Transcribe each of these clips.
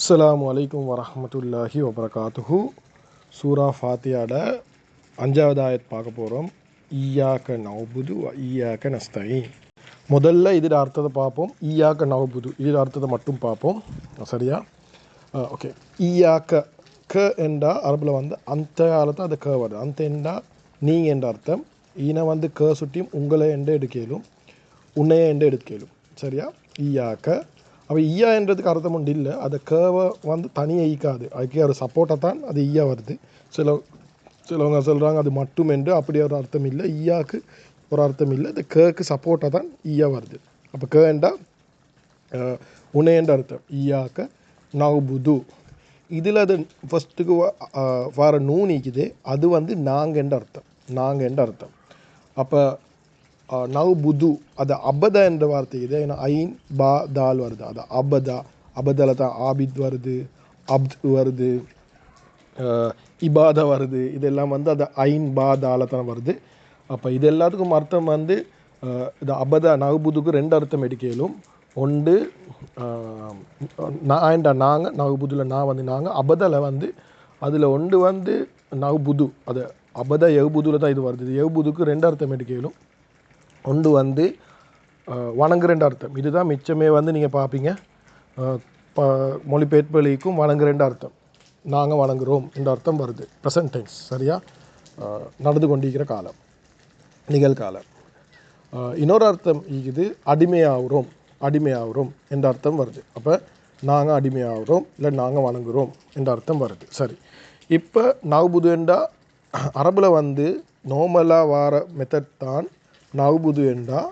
அஸ்ஸலாமு அலைக்கும் வரஹ்மத்துல்லாஹி வபரகாத்துஹு. சூரா ஃபாத்தியாட 5வது ஆயத் பார்க்க போகிறோம். ஈயாக்க நஅ்புது வ ஈயாக்க நஸ்தஈன். முதல்ல இதோட அர்த்தத்தை பார்ப்போம். ஈயாக்க நஅ்புது இதோட அர்த்தத்தை மட்டும் பார்ப்போம். சரியா? ஓகே. ஈயாக்க க என்றா அரபில் அந்த காலத்தில் அது க வருது. அந்த என்றா நீங்கள் என்ற அர்த்தம். ஈனை க சுட்டியும் உங்களை என்று எடுக்கலும், உன்னைய என்று எடுக்கலும். சரியா? ஈயாக்க. அப்போ ஈயா என்றதுக்கு அர்த்தம் ஒன்று இல்லை. அதை கேவை தனியாக ஈக்காது, அதுக்கு ஒரு சப்போர்ட்டாக தான் அது ஈயா வருது. சிலவங்க சொல்கிறாங்க அது மட்டும் என்று. அப்படி ஒரு அர்த்தம் இல்லை. ஈயாவுக்கு ஒரு அர்த்தம் இல்லை. அது கேக்கு சப்போர்ட்டாக தான் ஈயா வருது. அப்போ கே என்றா உன்னையன்ற அர்த்தம். ஈயாக்க நஅ்புது. இதில் அது ஃபஸ்ட்டுக்கு வர நூனிக்குது, அது நாங்கள் என்ற அர்த்தம். நாங்கள் என்ற அர்த்தம். அப்போ நஅ்புது அது அபதா என்ற வார்த்தை இது. ஏன்னா ஐன் பா தால் வருது. அது அபதா. அபதால தான் ஆபித் வருது, அப்த் வருது, இபாதா வருது. இதெல்லாம் அது ஐன் பா தால தான் வருது. அப்போ இது எல்லாத்துக்கும் அர்த்தம் இது அபதா நஅ்புதுக்கு ரெண்டு அர்த்தம் எடுக்கலும். ஒன்று நான் நாங்கள், நஅ்புதுல நான் நாங்கள், அபதால அதில் ஒன்று நஅ்புது. அது அபதா எவ்புதுல தான் இது வருது. எவ்புதுக்கு ரெண்டு அர்த்தம் எடுக்கலும். ஒன்று வணங்குறேன்ற அர்த்தம். இதுதான் மிச்சமே நீங்கள் பார்ப்பீங்க மொழிபெயர்ப்புகளுக்கும் வணங்குறேன்ற அர்த்தம். நாங்கள் வணங்குகிறோம் என்ற அர்த்தம் வருது. Present tense. சரியா? நடந்து கொண்டிருக்கிற காலம், நிகழ்காலம். இன்னொரு அர்த்தம் இது அடிமையாகிறோம். அடிமையாகிறோம் என்ற அர்த்தம் வருது. அப்போ நாங்கள் அடிமையாகிறோம் இல்லை நாங்கள் வணங்குகிறோம் என்ற அர்த்தம் வருது. சரி, இப்போ நஅ்புது என்றால் அரபில் நோமலாக வார மெத்தட் தான். நஅ்புது என்றால்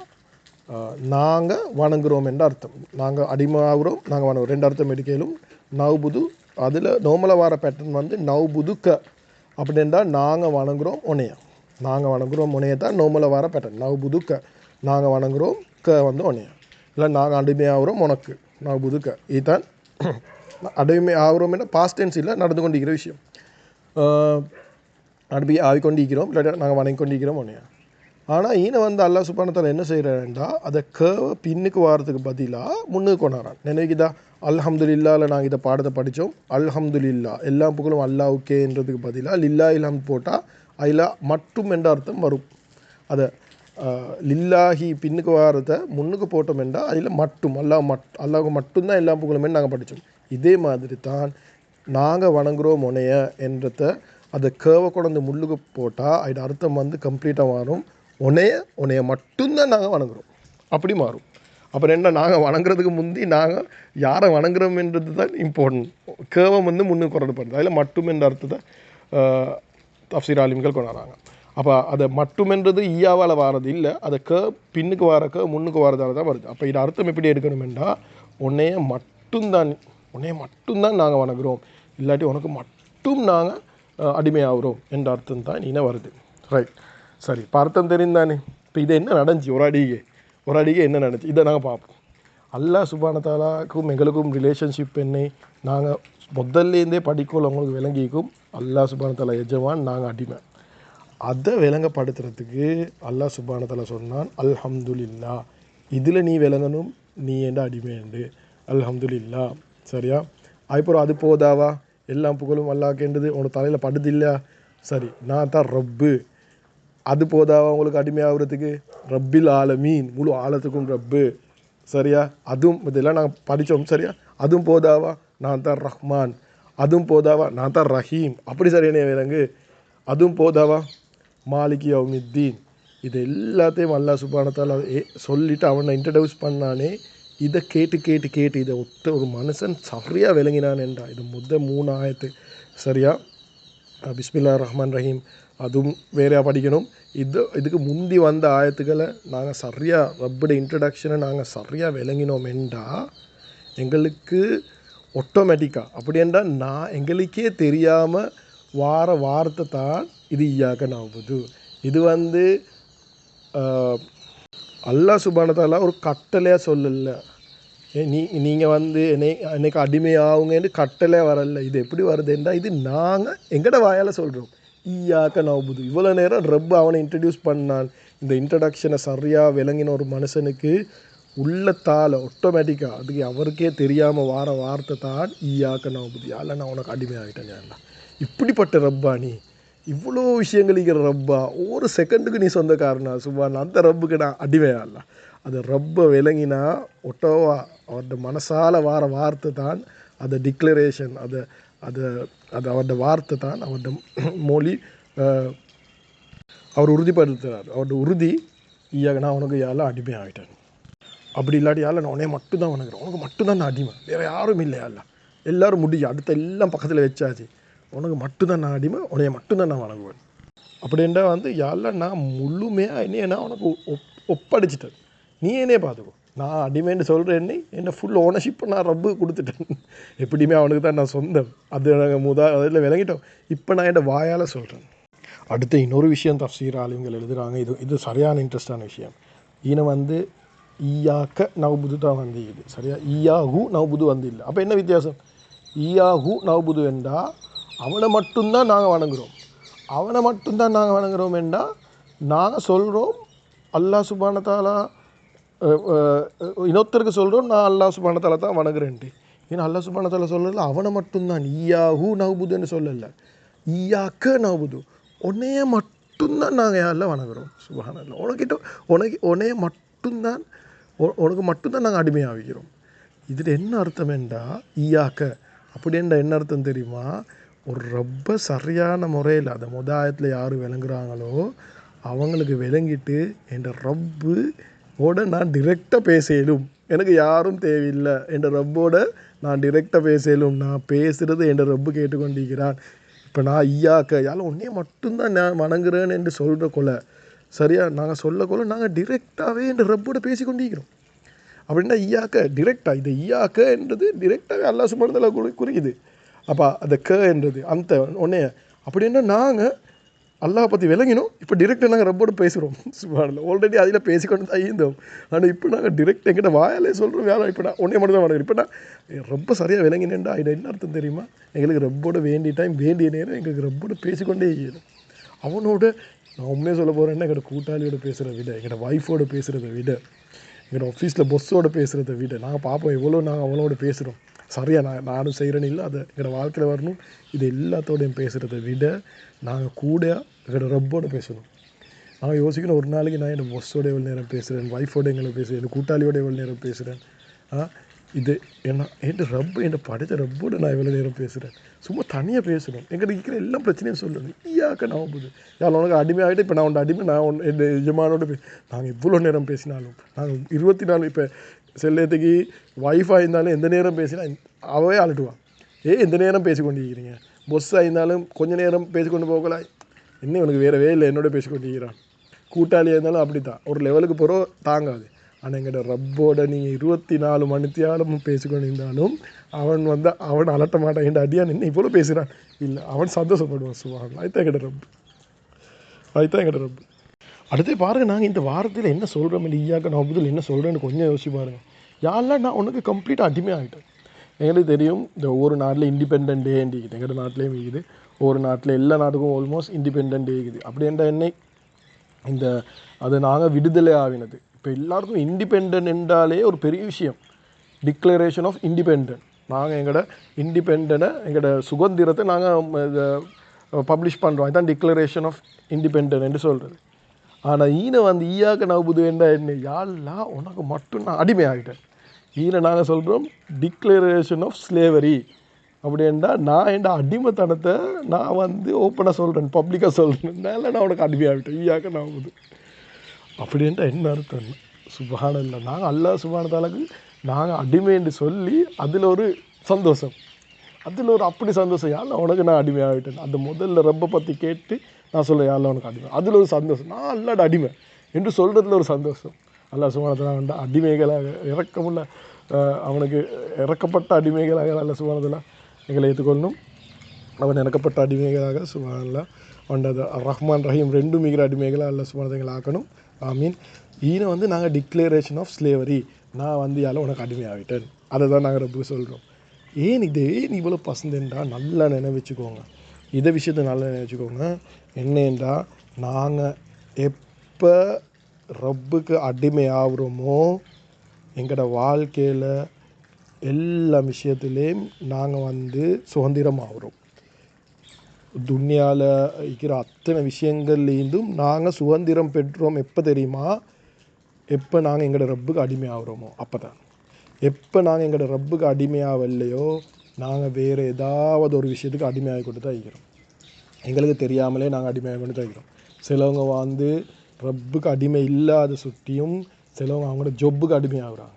நாங்கள் வணங்குகிறோம் என்ற அர்த்தம். நாங்கள் அடிமையாகிறோம், நாங்கள் வணங்குறோம் ரெண்டு அர்த்தம் எடுக்கலும். நஅ்புது அதில் நோமலாக வார பேட்டர்ன் நஅ்புது க. அப்படி என்றால் நாங்கள் வணங்குகிறோம் உனைய. நாங்கள் வணங்குகிறோம் உனைய தான் நோமலாக வார பேட்டர்ன். நஅ்புது க நாங்கள் வணங்குகிறோம், க உனைய. இல்லை நாங்கள் அடிமையாகிறோம் உனக்கு. நஅ்புது க. இதுதான் அடிமை ஆகிறோம் என்ற பாஸ்ட் டென்ஸ் இல்லை, நடந்து கொண்டிருக்கிற விஷயம். அடிமை ஆகிக்கொண்டிருக்கிறோம், இல்லாட்டா நாங்கள் வணங்கி கொண்டிருக்கிறோம் உனைய. ஆனால் ஈனை அல்லாஹ் சுப்ஹானஹு வ தஆலா என்ன செய்கிறான்டா, அதை கேவை பின்னுக்கு வாரத்துக்கு பதிலாக முன்னுக்கு கொண்டாடுறான். நினைக்குதா? அல்ஹம்துலில்லாஹ்ல நாங்கள் இதை பாடத்தை படித்தோம். அல்ஹம்துலில்லா எல்லா புகழும் அல்லாஹ்வுக்கேன்றதுக்கு பதிலாக லில்லாஹில் ஹம்த் போட்டால் அதில் மட்டும் என்ற அர்த்தம் வரும். அதை லில்லாஹி பின்னுக்கு வாரத்தை முன்னுக்கு போட்டோம் என்றால் அதில் மட்டும் அல்லாஹ்வுக்கு மட்டும்தான் எல்லா புகழுமே நாங்கள் படித்தோம். இதே மாதிரி தான் நாங்கள் வணங்குகிறோம் உனைய என்றத அதை கேவை கொண்டு முள்ளுக்கு போட்டால் அதோட அர்த்தம் கம்ப்ளீட்டாக மாறும். உனைய மட்டும்தான் நாங்கள் வணங்குகிறோம் அப்படி மாறும். அப்புறம் என்ன, நாங்கள் வணங்குறதுக்கு முந்தி நாங்கள் யாரை வணங்குறோம்ன்றது தான் இம்பார்ட்டன்ட். கேவை முன்னுக்கு கொண்டாடப்படுது. அதில் மட்டும் என்ற அர்த்தத்தை தஃப்சீர் ஆலிம்கள் கொண்டாடுறாங்க. அப்போ அதை மட்டுமென்றது ஈயாவால் வாரது இல்லை, அதை பின்னுக்கு வாரக்க முன்னுக்கு வாரதால தான் வருது. அப்போ இது அர்த்தம் எப்படி எடுக்கணுமென்றா, உன்னைய மட்டும்தான் நாங்கள் வணங்குகிறோம், இல்லாட்டி உனக்கு மட்டும் நாங்கள் அடிமையாகிறோம் என்ற அர்த்தம் தான் இன வருது. ரைட். சரி, இப்போ அர்த்தம் தெரிந்தானே. இப்போ இதை என்ன நடந்துச்சு ஒரு அடிக்கை என்ன நடந்துச்சு இதை நாங்கள் பார்ப்போம். அல்லாஹ் சுப்ஹானஹு வ தஆலாக்கும் எங்களுக்கும் ரிலேஷன்ஷிப் என்ன நாங்கள் முதல்லேருந்தே படிக்கோள் அவங்களுக்கு விளங்கிக்கும். அல்லாஹ் சுப்ஹானஹு வ தஆலா எஜமான், நாங்கள் அடிமை. அதை விளங்கப்படுத்துறதுக்கு அல்லாஹ் சுப்ஹானஹு வ தஆலா சொன்னான் அல்ஹம்துலில்லா. இதில் நீ விளங்கணும், நீ என்ற அடிமை என்று. அல்ஹம்துலில்லா. சரியா? அதுக்கப்புறம் அது போதாவா? எல்லாம் புகழும் அல்லாஹ்க்கேன்றது உனக்கு தலையில் படுது இல்லையா? சரி, நான் தான் ரப்பு. அது போதாவா உங்களுக்கு அடிமையாகிறதுக்கு? ரப்பில் ஆலமீன், முழு ஆழத்துக்கும் ரப்பு. சரியா? அதுவும் இதெல்லாம் நாங்கள் படித்தோம். சரியா? அதுவும் போதாவா? நான் தான் ரஹ்மான். அதுவும் போதாவா? நான் தான் ரஹீம். அப்படி சரியான விலங்கு. அதுவும் போதாவா? மாலிக் யௌமித்தீன். இது எல்லாத்தையும் அல்லாஹ் சுப்ஹானஹு வ தஆலா சொல்லிவிட்டு அவனை இன்ட்ரடியூஸ் பண்ணானே. இதை கேட்டு இதை ஒரு மனுஷன் சரியாக விளங்கினான் என்றா இது 3 ஆயத்து. சரியா? பிஸ்மில்லாஹிர் ரஹ்மான் ரஹீம் அதுவும் வேறையாக படிக்கணும். இதுக்கு முந்தி வந்த ஆயத்துக்களை நாங்கள் சரியாக ரப்போட இன்ட்ரடக்ஷனை நாங்கள் சரியாக விளங்கினோம் என்றால் எங்களுக்கு ஆட்டோமேட்டிக்காக அப்படி என்றால் எங்களுக்கே தெரியாமல் வார்த்தை தான் இது ஈயாக்க நஅ்புது. இது அல்லாஹ் சுப்ஹானஹு வ தஆலா ஒரு கட்டளையாக சொல்லலை. நீங்கள் என்னைக்கு அடிமையாகுங்கன்னு கட்டளை வரல. இது எப்படி வருதுன்றா, இது நாங்கள் எங்கட வாயால் சொல்கிறோம். ஈயாக்க நஅ்புது. இவ்வளோ நேரம் ரப்பு அவனை இன்ட்ரடியூஸ் பண்ணான். இந்த இன்ட்ரடக்ஷனை சரியாக விளங்கின ஒரு மனுஷனுக்கு உள்ளத்தால் ஆட்டோமேட்டிக்காக அதுக்கு அவருக்கே தெரியாமல் வார வார்த்தை தான் ஈயாக்க நவுபுது. யாழ்லா நான் உனக்கு அடிமையாகிட்டேன். யாழ்லா இப்படிப்பட்ட ரப்பா நீ, இவ்வளோ விஷயங்கள் இருக்கிற ரப்பா, ஒரு செகண்டுக்கு நீ சொந்தக்காரனா சுபான், அந்த ரப்புக்கு நான் அடிமையாடலாம். அது ரப்பை விளங்கினா ஒட்டோவா அவரோட மனசால் வார வார்த்தை தான் அதை டிக்ளரேஷன், அதை அதை அது அவரோட வார்த்தை தான் அவரோட மொழி. அவர் உறுதிப்படுத்துகிறார். அவரோட உறுதி நான் உனக்கு யாரெல்லாம் அடிமை ஆகிட்டேன். அப்படி இல்லாட்டி யாரில் நான் உனைய மட்டும்தான் வணங்குறேன், உனக்கு மட்டும்தான் நான் அடிமை, வேறு யாரும் இல்லை. யாரில் எல்லோரும் முடியும், அடுத்த எல்லாம் பக்கத்தில் வச்சாச்சு, உனக்கு மட்டும்தான் நான் அடிமை, உனைய மட்டும்தான் நான் வணங்குவேன். அப்படின்றா வந்து யாரில் நான் முழுமையாக என்னைய நான் உனக்கு ஒப்படைச்சிட்டேன், நீ என்னையே பார்த்துக்கோ. நான் அடிமைன்னு சொல்கிறேன்னே என்னை ஃபுல் ஓனர்ஷிப்பை நான் ரப்பு கொடுத்துட்டேன். எப்படியுமே அவனுக்கு தான் நான் சொந்தம். அது நாங்கள் அதில் விளங்கிட்டோம். இப்போ நான் என்னை வாயால் சொல்கிறேன். அடுத்த இன்னொரு விஷயம் தஃப்சீர் ஆலிம்கள் எழுதுகிறாங்க. இது சரியான இன்ட்ரெஸ்டான விஷயம். ஈன வந்து ஈயாக்க நவபுது தான் வந்து இது சரியா, ஈயாஹூ நவபுது வந்து இல்லை. அப்போ என்ன வித்தியாசம்? ஈயாஹூ நவபுது என்றால் அவனை மட்டும்தான் நாங்கள் வணங்குகிறோம், அவனை மட்டும்தான் நாங்கள் வணங்குகிறோம் என்றால் நாங்கள் சொல்கிறோம் அல்லாஹ் சுப்ஹானஹு தஆலா, இன்னொருத்தருக்கு சொல்கிறோம் நான் அல்லாஹ் சுப்ஹானஹு தஆலா தான் வணங்குறேன்ட்டு. ஏன்னா அல்லாஹ் சுப்ஹானஹு தஆலா சொல்லல அவனை மட்டும்தான், ஈயாஹூ நவபுதுன்னு சொல்லலை, ஈயாக்க நவபுது, உன்னைய மட்டும்தான் நாங்கள் யாரெல்லாம் வணங்குகிறோம். சுப்ஹானல்லாஹ், உன்னைய மட்டும்தான், உனக்கு மட்டும்தான் நாங்கள் அடிமையாகிறோம். இதில் என்ன அர்த்தம் என்றால் ஈயாக்க அப்படின்ற என்ன அர்த்தம் தெரியுமா? ஒரு ரப்பை சரியான முறையில் அந்த முதாயத்தில் யார் விளங்குறாங்களோ அவங்களுக்கு விளங்கிட்டு என் ரப்பு ஓட நான் டிரெக்டாக பேசலும், எனக்கு யாரும் தேவையில்லை, என் ரப்போட நான் டிரெக்டாக பேசலும், நான் பேசுகிறது என் ரப்பு கேட்டுக்கொண்டிருக்கிறான். இப்போ நான் ஈயாக்க யாரும் உன்னையே மட்டும்தான் நான் வணங்குறேன்னு என்று சொல்கிற கொலை சரியா, நாங்கள் சொல்லக்கொள்ள நாங்கள் டிரெக்டாகவே என் ரப்போட பேசி கொண்டிருக்கிறோம். அப்படின்னா ஈயாக்க டிரெக்டாக, இது ஈயாக்கன்றது டிரெக்டாகவே அல்லாஹ் சுப்ஹானஹு வ தஆலா குறிக்குது. அப்போ அந்த என்றது அந்த உன்னைய அப்படின்னா நாங்கள் அல்லாஹ் பற்றி விளங்கினோம், இப்போ டிரெக்டாக நாங்கள் ரப்போட பேசுகிறோம். சுப்ஹானல்லாஹ், ஆல்ரெடி அதில் பேசிக்கொண்டு தான் இருந்தோம். ஆனால் இப்போ நாங்கள் டிரெக்ட் எங்கிட்ட வாயாலே சொல்கிறோம் வேலை. இப்போ நான் உன்னைய மட்டும் தான் வணங்குறேன். இப்போ நான் ரொம்ப சரியாக விளங்கினேன்டா, இது என்ன அர்த்தம் தெரியுமா? எங்களுக்கு ரப்போட வேண்டிய டைம் வேண்டிய நேரம் எங்களுக்கு ரப்போட பேசிக்கொண்டே இருக்கணும். அவனோட நான் உண்மையாக சொல்ல போகிறேன்னா எங்களோட கூட்டாளியோட பேசுகிறத விட, எங்களோட ஒய்ஃபோட பேசுகிறத விட, எங்களோட ஆஃபீஸில் பொஸ்ஸோட பேசுகிறத விட நாங்கள் பார்ப்போம் எவ்வளோ நாங்கள் அவனோட பேசுகிறோம். சரியாக நானும் செய்கிறேன்னு இல்லை, அதை எங்களோட வாழ்க்கையில் வரணும். இது எல்லாத்தோடையும் பேசுகிறத விட நாங்கள் கூட எங்களோட ரப்போட பேசணும். நாங்கள் யோசிக்கணும், ஒரு நாளைக்கு நான் என் பொஸ்ஸோட எவ்வளோ நேரம் பேசுகிறேன், ஒய்ஃபோட எங்களை பேசுகிறேன், என் கூட்டாளியோட எவ்வளோ நேரம் பேசுகிறேன். இது என்ன என் ரப்பு, என் படைத்த ரப்போடு நான் எவ்வளோ நேரம் பேசுகிறேன். சும்மா தனியாக பேசணும், எங்களுக்கு இருக்கிற எல்லா பிரச்சனையும் சொல்லணும். ஈயாக்க நவபுது, யார் உனக்கு அடிமை ஆகிட்டு இப்போ நான் உன் அடிமை, நான் என் எஜமானோட நாங்கள் இவ்வளோ நேரம் பேசினாலும் நாங்கள் 24 இப்போ செல்லத்துக்கு ஒய்ஃபாக இருந்தாலும் எந்த நேரம் பேசினா அவே அலட்டுவான். எந்த நேரம் பேசிக்கொண்டிருக்கிறீங்க, பொஸ்ஸாக இருந்தாலும் கொஞ்சம் நேரம் பேசிக்கொண்டு போகலாம், இன்னும் உனக்கு வேறு வேலை என்னோட பேசிக்கொண்டிருக்கிறான். கூட்டாளியாக இருந்தாலும் அப்படி தான், ஒரு லெவலுக்கு போகிறோம் தாங்காது. ஆனால் எங்கள்கிட்ட ரப்போட நீங்கள் 24 மணித்தியாலும் பேசிக்கொண்டிருந்தாலும் அவன் அலட்ட மாட்டான். என் அடியா நின்று இவ்வளோ பேசுகிறான் இல்லை, அவன் சந்தோஷப்படுவான். சுப்ஹானல்லாஹ், அதுதான் எங்கள்கிட்ட ரப்பு, அதுதான் எங்கள்கிட்ட ரப்பு. அடுத்தே பாருங்கள், நாங்கள் இந்த வாரத்தில் என்ன சொல்கிறோம், இந்த ஈயாக்க நவபுதுல என்ன சொல்கிறேன்னு கொஞ்சம் யோசிச்சு பாருங்கள். யாரெல்லாம் நான் உனக்கு கம்ப்ளீட்டாக அடிமை ஆகிட்டேன். எங்களுக்கு தெரியும் இந்த ஒவ்வொரு நாட்டில் இண்டிபெண்டன்ட் டே இருக்குது, எங்களோட நாட்டிலையும் இருக்குது, ஒவ்வொரு நாட்டில் எல்லா நாட்டுக்கும் ஆல்மோஸ்ட் இண்டிபெண்டன்ட் டே இருக்குது. அப்படின்ற என்னை இந்த அது நாங்கள் விடுதலை ஆகினது. இப்போ எல்லாருக்கும் இண்டிபெண்டன்ட் என்றாலே ஒரு பெரிய விஷயம், டிக்ளரேஷன் ஆஃப் இண்டிபெண்டன்ட். நாங்கள் எங்களோட இண்டிபெண்டனை, எங்களோட சுதந்திரத்தை நாங்கள் பப்ளிஷ் பண்ணுறோம். அதுதான் டிக்ளரேஷன் ஆஃப் இண்டிபெண்டன்ட் என்று சொல்கிறது. ஆனால் ஈனை வந்து ஈயாக்க நவபுது என்றால் என்ன? யாரெல்லாம் உனக்கு மட்டும் நான் அடிமை ஆகிட்டேன். ஈனை நாங்கள் சொல்கிறோம் டிக்ளரேஷன் ஆஃப் ஸ்லேவரி. அப்படின்னா நான் என் அடிமைத்தனத்தை நான் வந்து ஓப்பனாக சொல்கிறேன், பப்ளிக்காக சொல்கிறேன், நான் உனக்கு அடிமை ஆகிட்டேன், ஈயாக்க நவபுது. அப்படின்ட்டா என்ன அர்த்தம்? சுப்ஹானல்லாஹ், நாங்கள் அல்லாஹ் சுப்ஹானஹு தஆலாக்கு நாங்கள் அடிமை என்று சொல்லி அதில் ஒரு சந்தோஷம், அதில் ஒரு அப்படி சந்தோஷம். யாரெல்லாம் உனக்கு நான் அடிமை ஆகிட்டேன், அந்த முதல்ல ரப்பை பற்றி கேட்டு நான் சொல்ல யாரெல்லாம் உனக்கு அடிமை, அதில் ஒரு சந்தோஷம். நான் அல்லாட அடிமை என்று சொல்கிறதுல ஒரு சந்தோஷம். அல்லாஹ் சுப்ஹானஹு தஆலா வந்து அடிமைகளாக இறக்கமுள்ள அவனுக்கு இறக்கப்பட்ட அடிமைகளாக அல்லாஹ் சுப்ஹானஹு தஆலா எங்களை ஏற்றுக்கொள்ளணும். அவன் இறக்கப்பட்ட அடிமைகளாக சுப்ஹானல்லாஹ் அவன் ரஹ்மான் ரஹீம் ரெண்டும் மிகிற அடிமைகளாக அல்லாஹ் சுப்ஹானஹு தஆலா ஆக்கணும். ஆமீன். ஈனை வந்து நாங்கள் டிக்ளரேஷன் ஆஃப் ஸ்லேவரி, நான் வந்து யாரும் உனக்கு அடிமை ஆகிட்டேன், அதை தான் நாங்கள் ரப்புக்கு சொல்கிறோம். ஏன் இவ்வளோ பசந்தேன்டா நல்லா நினைவச்சுக்கோங்க, இதை விஷயத்தை நல்லா நினைவச்சுக்கோங்க. என்னென்றா நாங்கள் எப்போ ரப்புக்கு அடிமை ஆகிறோமோ எங்களோட வாழ்க்கையில் எல்லா விஷயத்துலேயும் நாங்கள் வந்து சுதந்திரமாகிறோம். துன்யாவில் இருக்கிற அத்தனை விஷயங்கள்லேருந்தும் நாங்கள் சுதந்திரம் பெற்றோம். எப்போ தெரியுமா? எப்போ நாங்கள் எங்களோட ரப்புக்கு அடிமையாகிறோமோ அப்போ தான். எப்போ நாங்கள் எங்களோட ரப்புக்கு அடிமையாகலையோ நாங்கள் வேறு ஏதாவது ஒரு விஷயத்துக்கு அடிமையாகி கொண்டு தான் இருக்கிறோம். எங்களுக்கு தெரியாமலே நாங்கள் அடிமையாக கொண்டு தான் இருக்கிறோம். சிலவங்க வந்து ரப்புக்கு அடிமை இல்லாத சுட்டியும் சிலவங்க அவங்களோட ஜொப்புக்கு அடிமையாகிறாங்க.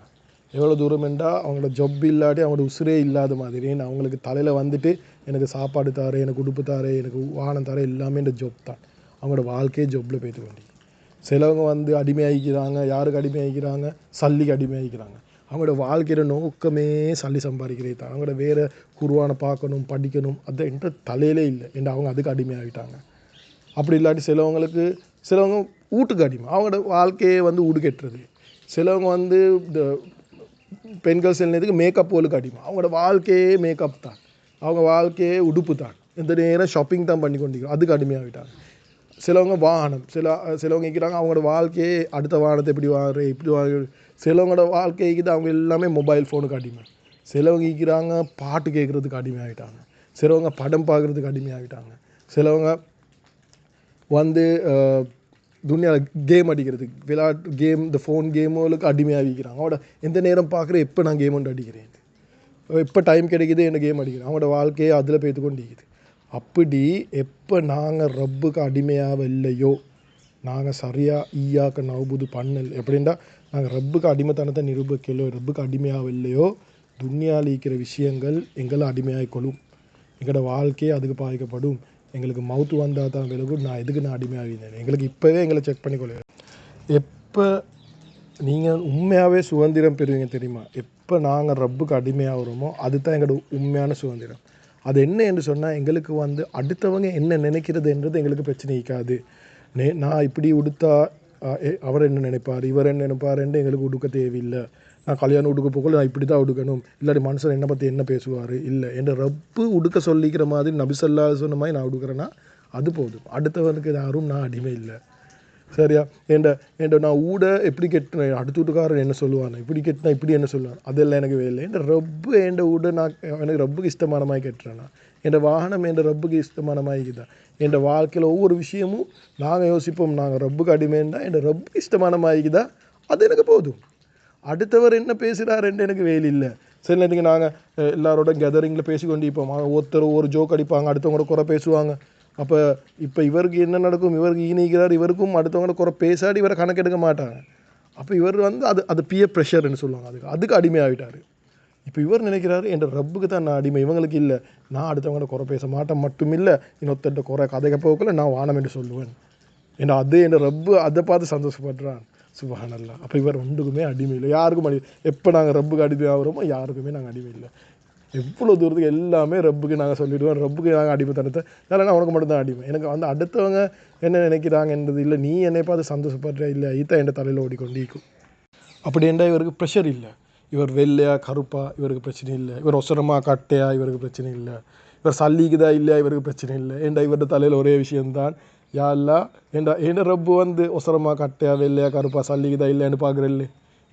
எவ்வளோ தூரம் என்றால் அவங்களோட ஜொப் இல்லாட்டி அவங்களோட உசுரே இல்லாத மாதிரி அவங்களுக்கு தலையில் வந்துட்டு எனக்கு சாப்பாடு தாரே, எனக்கு உடுப்பு தாரே, எனக்கு வானம் தாரே, எல்லாமே இந்த ஜொப் தான். அவங்களோட வாழ்க்கையே ஜொப்பில் போய்த்து கொண்டு. சிலவங்க வந்து அடிமையாகிக்கிறாங்க. யாருக்கு அடிமையாகிக்கிறாங்க? சல்லிக்கு அடிமையாகிக்கிறாங்க. அவங்களோட வாழ்க்கையோட நோக்கமே சல்லி சம்பாதிக்கிறே தான். அவங்களோட வேறு குருவானை பார்க்கணும், படிக்கணும், அது என்ற தலையிலே இல்லை என்று அவங்க அதுக்கு அடிமையாகிட்டாங்க. அப்படி இல்லாட்டி சிலவங்க வீட்டுக்கு அடிமை. அவங்களோட வாழ்க்கையே வந்து வீடு கட்டுறது. சிலவங்க வந்து இந்த பெண்கள் சில நேரத்துக்கு மேக்கப் போலுக்கு அடிமை. அவங்களோட வாழ்க்கையே மேக்கப் தான். அவங்க வாழ்க்கையே உடுப்பு தான். இந்த நேரம் ஷாப்பிங் தான் பண்ணி கொண்டிருக்கோம். அதுக்கு அடிமையாகிட்டாங்க. சிலவங்க வாகனம், சிலவங்க இருக்கிறாங்க அவங்களோட வாழ்க்கையே அடுத்த வாகனத்தை எப்படி வாங்குறது, இப்படி வாங்குறது. சிலவங்களோட வாழ்க்கைக்கு தான் அவங்க எல்லாமே மொபைல் ஃபோனுக்கு அடிமை. சிலவங்க இருக்கிறாங்க பாட்டு கேட்குறதுக்கு அடிமையாகிட்டாங்க. சிலவங்க படம் பார்க்குறதுக்கு அடிமையாகிட்டாங்க. சிலவங்க வந்து துனியாவில் கேம் அடிக்கிறதுக்கு விளையாட்டு கேம், இந்த ஃபோன் கேமுகளுக்கு அடிமையாகிக்கிறாங்க. அவங்களோட எந்த நேரம் பார்க்குறேன், எப்போ நான் கேம் ஒன்று அடிக்கிறேன், எப்போ டைம் கிடைக்குது என்ன கேம் அடிக்கிறேன். அவங்களோட வாழ்க்கையை அதில் பேத்து கொண்டு இருக்குது. அப்படி எப்போ நாங்கள் ரப்புக்கு அடிமையாக இல்லையோ, நாங்கள் சரியாக ஈயாக்க நவுபுது பண்ணல் எப்படின்னா நாங்கள் ரப்புக்கு அடிமைத்தனத்தை நிரூபிக்கலையோ, ரப்புக்கு அடிமையாக இல்லையோ, துன்யாவில் இருக்கிற விஷயங்கள் எங்களை அடிமையாகிக்கொள்ளும். எங்களோட வாழ்க்கையே அதுக்கு பாதிக்கப்படும். எங்களுக்கு மவுத்து வந்தால் தான் விலகும் நான் எதுக்கு நான் அடிமையாகினேன். எங்களுக்கு இப்போவே எங்களை செக் பண்ணிக்கொள்ள. எப்போ நீங்கள் உண்மையாகவே சுதந்திரம் பெறுவீங்க தெரியுமா? எப்போ நாங்கள் ரப்புக்கு அடிமையாகிறோமோ அதுதான் எங்களோட உண்மையான சுதந்திரம். அது என்ன என்று சொன்னால் எங்களுக்கு வந்து அடுத்தவங்க என்ன நினைக்கிறதுன்றது எங்களுக்கு பிரச்சனை இருக்காது. நான் இப்படி உடுத்தா அவர் என்ன நினைப்பார், இவர் என்ன நினைப்பாருன்னு எங்களுக்கு உடுக்க தேவையில்லை. நான் கல்யாணம் உடுக்க போகல நான் இப்படி தான் உடுக்கணும், இல்லாட்டி மனுஷன் என்னை பற்றி என்ன பேசுவார், இல்லை என் ரப்பு உடுக்க சொல்லிக்கிற மாதிரி நபி ஸல்லல்லாஹு சொன்ன மாதிரி நான் உடுக்கிறேன்னா அது போதும். அடுத்தவனுக்கு யாரும் நான் அடிமை இல்லை. சரியா? ஏன்டா நான் எப்படி கெட்டினேன், அடுத்த வீட்டுக்காரன் என்ன சொல்லுவான், இப்படி கெட்டினா இப்படி என்ன சொல்லுவான், அதெல்லாம் எனக்கு வேலை. என் ரப்பு என் நான் எனக்கு ரப்புக்கு இஷ்டமான மாதிரி கெட்டுறேன்னா, என் வாகனம் என் ரப்புக்கு இஷ்டமான மாதிரி தான். என் வாழ்க்கையில் ஒவ்வொரு விஷயமும் நாங்கள் யோசிப்போம், நாங்கள் ரப்புக்கு அடிமைன்னா என் ரப்புக்கு இஷ்டமான மாதிரி தான், அது எனக்கு போதும். அடுத்தவர் என்ன பேசுகிறாருன்னு எனக்கு வேலை இல்லை. சில நேரத்துக்கு நாங்கள் எல்லாரோட கேதரிங்கில் பேசி கொண்டு இருப்போம். ஒருத்தர் ஒரு ஜோக் அடிப்பாங்க, அடுத்தவங்களோட குறை பேசுவாங்க. அப்போ இப்போ இவருக்கு என்ன நடக்கும், இவருக்கு ஈனிக்கிறார், இவருக்கும் அடுத்தவங்களோட குறை பேசாடி இவரை கணக்கெடுக்க மாட்டாங்க. அப்போ இவர் வந்து அது பியர் ப்ரெஷர்னு சொல்லுவாங்க. அதுக்கு அடிமையாகிட்டார். இப்போ இவர் நினைக்கிறாரு என் ரப்புக்கு தான் நான் அடிமை, இவங்களுக்கு இல்லை. நான் அடுத்தவங்களோட குறை பேச மாட்டேன் மட்டும் இல்லை, இன்னொருத்தட்ட குறை கதைக்க போகல நான் வானம் என்று சொல்லுவேன். ஏன்னா அது என் ரப்பு அதை பார்த்து சந்தோஷப்படுறான். சுப்ஹானல்லாஹ். அப்போ இவர் ஒன்றுக்குமே அடிமை இல்லை, யாருக்கும் அடிமை. எப்போ நாங்கள் ரப்புக்கு அடிமை ஆகிறோமோ யாருக்குமே நாங்கள் அடிமை இல்லை. எவ்வளோ தூரத்துக்கு எல்லாமே ரப்புக்கு நாங்கள் சொல்லிவிடுவோம். ரப்புக்கு நாங்கள் அடிமைத்தனத்தை இல்லைன்னா உனக்கு மட்டும் தான் அடிமை. எனக்கு வந்து அடுத்தவங்க என்ன நினைக்கிறாங்கன்றது இல்லை, நீ என்னை பார்த்து சந்தோஷப்படுற இல்லை, இதுதான் என் தலையில் ஓடிக்கொண்டிருக்கும். அப்படி என்றால் இவருக்கு ப்ரெஷர் இல்லை. இவர் வெள்ளையா கருப்பா இவருக்கு பிரச்சனை இல்லை, இவர் ஒசரமா கட்டையா இவருக்கு பிரச்சனை இல்லை, இவர் சல்லிக்குதா இல்லையா இவருக்கு பிரச்சனை இல்லை. ஏண்டா இவரோட தலையில் ஒரே விஷயம்தான், யா அல்லாஹ் என்ன ரப்பு வந்து ஒசரமா கட்டையா வெள்ளையா கருப்பா சல்லிக்குதா இல்லையான்னு பார்க்குறல்ல.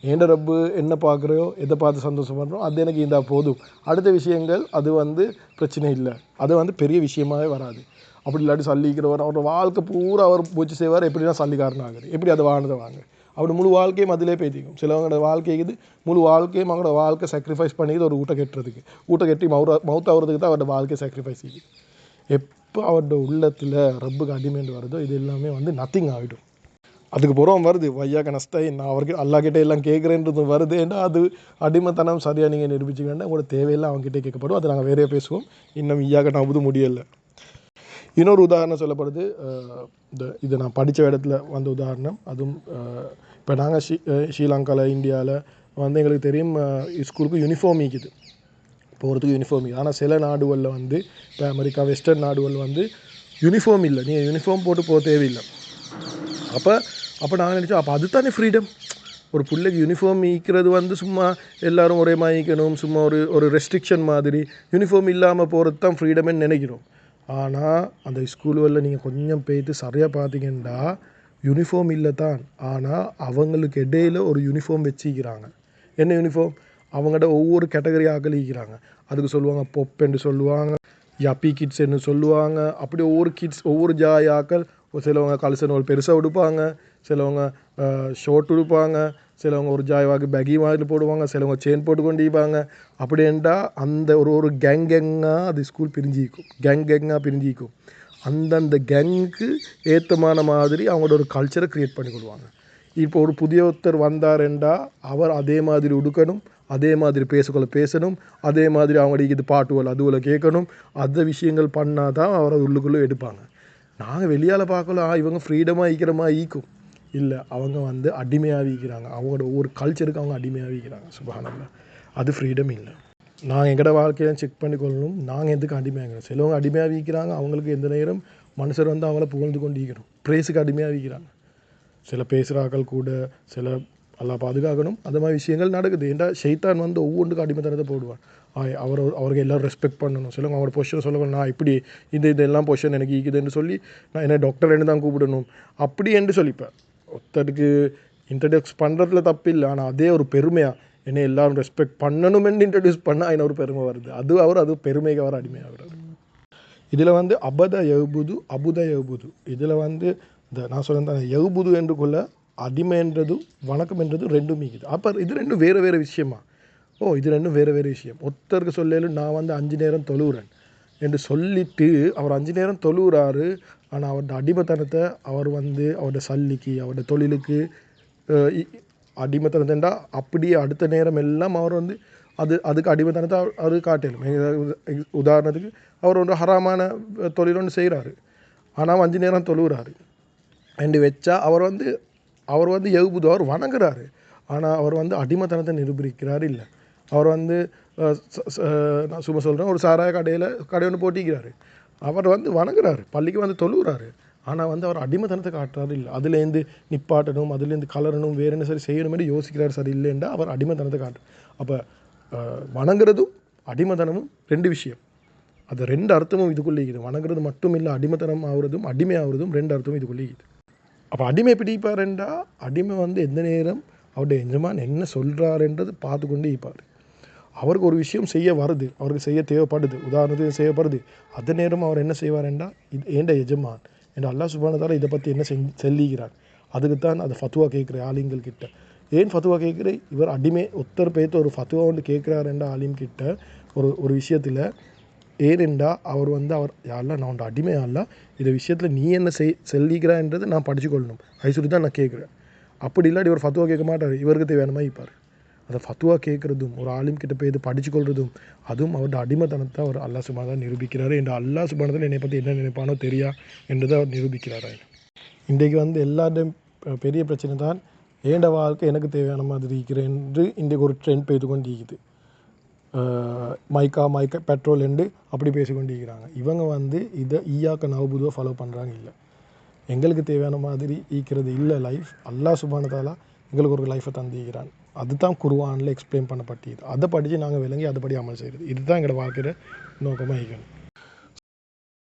ஏண்ட ரப்பு என்ன பார்க்குறையோ, எதை பார்த்து சந்தோஷப்படுறோம் அது எனக்கு இருந்தால் போதும். அடுத்த விஷயங்கள் அது வந்து பிரச்சனை இல்லை, அது வந்து பெரிய விஷயமாகவே வராது. அப்படி இல்லாட்டி சல்லிக்கிறவர் அவரோட வாழ்க்கை பூரா அவர் பூச்சி செய்வார். எப்படின்னா சல்லிக்காரன் ஆகுது, எப்படி அதை வாங்கினதை வாங்க அப்படி முழு வாழ்க்கையும் அதிலே பேத்திக்கும். சிலவங்களோட வாழ்க்கைக்கு முழு வாழ்க்கையும் அவங்களோட வாழ்க்கை சாக்ரிஃபைஸ் பண்ணிக்குது ஒரு ஊட்ட கட்டுறதுக்கு. ஊட்ட கட்டி மவுத் ஆகிறதுக்கு தான் அவரோட வாழ்க்கை சாக்ரிஃபைஸ் செய்யுது. எப்போ அவரோட உள்ளத்தில் ரப்புக்கு அடிமைண்டு வருதோ இது எல்லாமே வந்து நத்திங் ஆகிடும். அதுக்கு புறம் வருது வையாக நஷ்டாய், நான் அவருக்கு அல்லாஹ்கிட்ட எல்லாம் கேட்குறேன்றது வருது. ஏன்னா அது அடிமைத்தனம் சரியாக நீங்கள் நிரூபிச்சுக்கிட்டா உங்களோட தேவையெல்லாம் அவங்ககிட்ட கேட்கப்படும். அதை நாங்கள் வேறே பேசுவோம். இன்னும் ஈயாக நவுது முடியலை. இன்னொரு உதாரணம் சொல்லப்படுது. இது நான் படித்த இடத்துல வந்த உதாரணம். அதுவும் இப்போ நாங்கள் ஸ்ரீலங்காவில் இந்தியாவில் வந்து எங்களுக்கு தெரியும் ஸ்கூலுக்கு யூனிஃபார்ம் இருக்குது, போகிறதுக்கு யூனிஃபார்ம் இருக்குது. ஆனால் சில நாடுகளில் வந்து இப்போ அமெரிக்கா வெஸ்டர்ன் நாடுகளில் வந்து யூனிஃபார்ம் இல்லை, நீங்கள் யூனிஃபார்ம் போட்டு போக தேவையில்லை. அப்போ நாங்கள் நினச்சோம் அப்போ அதுதானே ஃப்ரீடம். ஒரு பிள்ளைக்கு யூனிஃபார்ம் ஈக்கிறது வந்து சும்மா எல்லோரும் ஒரே மாதிரி ஈக்கணும், சும்மா ஒரு ரெஸ்ட்ரிக்ஷன் மாதிரி. யூனிஃபார்ம் இல்லாமல் போகிறது தான் ஃப்ரீடம்னு நினைக்கிறோம். ஆனால் அந்த ஸ்கூல்களில் நீங்கள் கொஞ்சம் போய்ட்டு சரியாக பார்த்தீங்கன்னா யூனிஃபார்ம் இல்லை தான், ஆனால் அவங்களுக்கு இடையில் ஒரு யூனிஃபார்ம் வச்சுக்கிறாங்க. என்ன யூனிஃபார்ம்? அவங்கள்ட்ட ஒவ்வொரு கேட்டகரி ஆக்கள் இருக்கிறாங்க. அதுக்கு சொல்லுவாங்க பொப்புன்னு சொல்லுவாங்க, யப்பி கிட்ஸ்ன்னு சொல்லுவாங்க. அப்படி ஒவ்வொரு கிட்ஸ் ஒவ்வொரு ஜாய் ஆக்கள். சிலவங்க கல்சனோல் பெருசாக உடுப்பாங்க, சிலவங்க ஷோர்ட் உடுப்பாங்க, சிலவங்க ஒரு ஜாய்வாக்கு பேகி மாதிரி போடுவாங்க, சிலவங்க செயின் போட்டு கொண்டிருப்பாங்க. அப்படின்ட்டா அந்த ஒரு ஒரு கேங்காக அது ஸ்கூல் பிரிஞ்சிக்கும், கேங்காக பிரிஞ்சிக்கும். அந்தந்த கேங்குக்கு ஏற்றமான மாதிரி அவங்களோட ஒரு கல்ச்சரை க்ரியேட் பண்ணி கொடுவாங்க. இப்போ ஒரு புதிய ஒருத்தர் வந்தாருண்டா அவர் அதே மாதிரி உடுக்கணும், அதே மாதிரி பேசணும், அதே மாதிரி அவங்களுக்கு இது பாட்டுவல் அதுவில் கேட்கணும். அந்த விஷயங்கள் பண்ணால் தான் அவரை உள்ளுக்குள்ளே எடுப்பாங்க. நாங்கள் வெளியால் பார்க்கலாம் இவங்க ஃப்ரீடமாக ஈக்கிற மாதிரி ஈக்கும். இல்லை, அவங்க வந்து அடிமையாக வீக்கிறாங்க. அவங்களோட ஒவ்வொரு கல்ச்சருக்கு அவங்க அடிமையாக வீக்கிறாங்க. சுப்ஹானல்லாஹ், அது ஃப்ரீடம் இல்லை. நாங்கள் எங்களோட வாழ்க்கையை செக் பண்ணிக்கொள்ளணும். நாங்கள் எதுக்கு அடிமையாகிறோம்? சிலவங்க அடிமையாக வீக்கிறாங்க. அவங்களுக்கு எந்த நேரம் மனுஷர் வந்து அவங்கள புகழ்ந்து கொண்டு ஈக்கணும். ப்ரேஸுக்கு அடிமையாக வீக்கிறாங்க. சில பேசுகிறாக்கள் கூட சில எல்லாம் பாதுகாக்கணும். அந்த மாதிரி விஷயங்கள் நடக்குது. ஏன்டா ஷைத்தான் வந்து ஒவ்வொன்றுக்கும் அடிமைத்தனத்தை போடுவான். அவருக்கு எல்லோரும் ரெஸ்பெக்ட் பண்ணணும். சிலவங்க அவங்களோட பொசிஷன் சொல்லணும், நான் இப்படி இதெல்லாம் பொசிஷன் எனக்கு ஈக்குதுன்னு சொல்லி நான் என்ன டாக்டர்னு தான் கூப்பிடணும் அப்படி என்று சொல்லிப்பேன். ஒருத்தருக்கு இன்ட்ரடியூஸ் பண்ணுறதுல தப்பு இல்லை. ஆனால் அதே ஒரு பெருமையாக என்னை எல்லோரும் ரெஸ்பெக்ட் பண்ணணுமென்று இன்ட்ரடியூஸ் பண்ணால் என்ன ஒரு பெருமை வருது. அது பெருமைக்கு அவர் அடிமையாகிறார். இதில் வந்து அபத யகுபுது அபுத யகுபுது, இதில் வந்து இந்த நான் சொல்கிறேன் யகுபுது என்று கொள்ள அடிமை என்றதும் வணக்கம் என்றதும் ரெண்டும் மீக்குது. அப்போ இது ரெண்டும் வேறு வேறு விஷயமா? இது ரெண்டும் வேறு வேறு விஷயம். ஒருத்தருக்கு சொல்லலும் நான் வந்து 5 நேரம் தொழுகிறேன் என்று சொல்லிவிட்டு அவர் 5 நேரம் தொழுகிறாரு. ஆனால் அவரோட அடிமைத்தனத்தை அவர் வந்து அவரோட சல்லிக்கு அவரோட தொழிலுக்கு அடிமைத்தனத்தைண்டா அப்படியே அடுத்த நேரம் எல்லாம் அவர் வந்து அதுக்கு அடிமைத்தனத்தை அவர் காட்டலும். உதாரணத்துக்கு அவர் ஒன்று ஹராமான தொழில் ஒன்று செய்கிறாரு, ஆனால் 5 நேரம் தொழுகிறாரு என்று வச்சா அவர் வந்து யகுபுது, அவர் வணங்குறாரு. ஆனால் அவர் வந்து அடிமைத்தனத்தை நிரூபிக்கிறார் இல்லை. அவர் வந்து நான் சும்மா சொல்கிறேன், ஒரு சாராய கடை ஒன்று போட்டிக்கிறாரு. அவர் வந்து வணங்குறாரு, பள்ளிக்கு வந்து தொழுகிறாரு. ஆனால் வந்து அவர் அடிமைத்தனத்தை காட்டுறாரு இல்லை. அதுலேருந்து நிப்பாட்டணும், அதுலேருந்து கலரணும், வேறு என்ன சரி செய்யணும்னு யோசிக்கிறார். சரி இல்லைண்டா அவர் அடிமைத்தனத்தை காட்டு. அப்போ வணங்குறதும் அடிமைத்தனமும் 2 விஷயம். அது 2 அர்த்தமும் இதுக்குள்ளே இருக்குது. வணங்குறது மட்டும் இல்லை, அடிமைத்தனம் ஆகுறதும் அடிமை ஆகுறதும் 2 அர்த்தமும் இதுக்குள்ளே இருக்குது. அப்போ அடிமை பிடிப்பாருண்டா அடிமை வந்து எந்த நேரம் அவருடைய எஜமான் என்ன சொல்கிறாருன்றது பார்த்து கொண்டு இருப்பார். அவருக்கு ஒரு விஷயம் செய்ய வருது, அவருக்கு செய்ய தேவைப்படுது, உதாரணத்துக்கு செய்யப்படுது. அதே நேரம் அவர் என்ன செய்வார்ண்டா, இது ஏண்ட எஜமான் என்ற அல்லாஹ் சுப்ஹானஹு வ தஆலா இதை பற்றி என்ன சொல்லிக்கிறார், அதுக்குத்தான் அது ஃபத்வா கேட்குற ஆலிம்கள் கிட்ட. ஏன் ஃபத்வா கேட்குற? இவர் அடிமை ஒருத்தர் பேர்த்து ஒரு ஃபத்வா ஒன்று கேட்குறாருண்டா ஆலிம் கிட்ட ஒரு விஷயத்தில். ஏனெண்டா அவர் வந்து யாரெல்லாம் நான் உண்ட அடிமை யாரெல்லாம் இந்த விஷயத்தில் நீ என்ன சொல்லிக்கிறான்றது நான் படிச்சுக்கொள்ளணும், அது சொல்லி தான் நான் கேட்குறேன். அப்படி இல்லாட்டி இவர் ஃபத்வா கேட்க மாட்டார், இவருக்கு தேவையானமாக இருப்பார். அதை ஃபத்வா கேட்குறதும் ஒரு ஆலிம் கிட்ட போய் இது படிச்சுக்கொள்றதும் அதுவும் அவரோட அடிமைத்தனத்தை அவர் அல்லாஹ் சுப்ஹானஹு தான் நிரூபிக்கிறார். என்ற அல்லாஹ் சுப்ஹானஹு தஆலா என்னை பற்றி என்ன நினைப்பானோ தெரியா என்றதை அவர் நிரூபிக்கிறார். இன்றைக்கு வந்து எல்லாத்தையும் பெரிய பிரச்சனை தான், ஏண்ட வாழ்க்கை எனக்கு தேவையான மாதிரி இருக்கிறேன் என்று இன்றைக்கு ஒரு ட்ரெண்ட் பெய்து கொண்டு இருக்குது. மைக்கா பெட்ரோல் என்று அப்படி பேசிக்கொண்டிருக்கிறாங்க. இவங்க வந்து இதை ஈயாக்க நவபுதுவை ஃபாலோ பண்ணுறாங்க. இல்லை, எங்களுக்கு தேவையான மாதிரி ஈக்கிறது இல்லை லைஃப். அல்லாஹ் சுப்ஹானஹு தஆலா எங்களுக்கு ஒரு லைஃப்பை தந்திருக்கிறான். அதுதான் குர்ஆனில் எக்ஸ்பிளைன் பண்ணப்பட்டிது. அதை படித்து நாங்கள் விளங்கி அதுபடி அமல் செய்கிறது. இதுதான் எங்களோட வாழ்க்கையில் நோக்கமாக இருக்கணும்.